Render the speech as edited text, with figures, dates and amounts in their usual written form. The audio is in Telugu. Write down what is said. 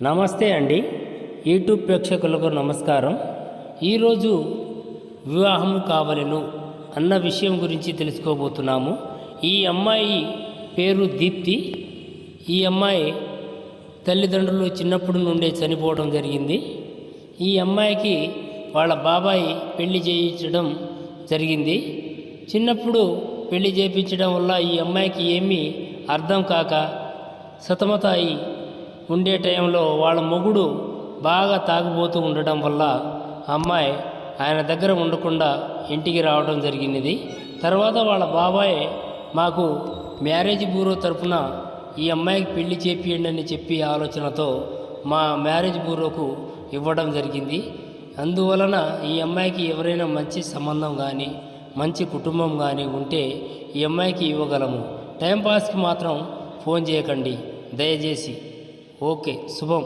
నమస్తే అండి. యూట్యూబ్ ప్రేక్షకులకు నమస్కారం. ఈరోజు వివాహం కావలెను అన్న విషయం గురించి తెలుసుకోబోతున్నాము. ఈ అమ్మాయి పేరు దీప్తి. ఈ అమ్మాయి తల్లిదండ్రులు చిన్నప్పటి నుండే చనిపోవడం జరిగింది. ఈ అమ్మాయికి వాళ్ళ బాబాయ్ పెళ్లి చేయించడం జరిగింది. చిన్నప్పుడు పెళ్లి చేయించడం వల్ల ఈ అమ్మాయికి ఏమీ అర్థం కాక సతమతాయి ఉండే టైంలో వాళ్ళ మొగుడు బాగా తాగుబోతూ ఉండటం వల్ల అమ్మాయి ఆయన దగ్గర ఉండకుండా ఇంటికి రావడం జరిగినది. తర్వాత వాళ్ళ బాబాయ్ మాకు మ్యారేజ్ బ్యూరో తరఫున ఈ అమ్మాయికి పెళ్లి చేపియండి అని చెప్పి ఆలోచనతో మా మ్యారేజ్ బ్యూరోకు ఇవ్వడం జరిగింది. అందువలన ఈ అమ్మాయికి ఎవరైనా మంచి సంబంధం కానీ మంచి కుటుంబం కానీ ఉంటే ఈ అమ్మాయికి ఇవ్వగలము. టైంపాస్కి మాత్రం ఫోన్ చేయకండి దయచేసి. ఓకే, శుభం.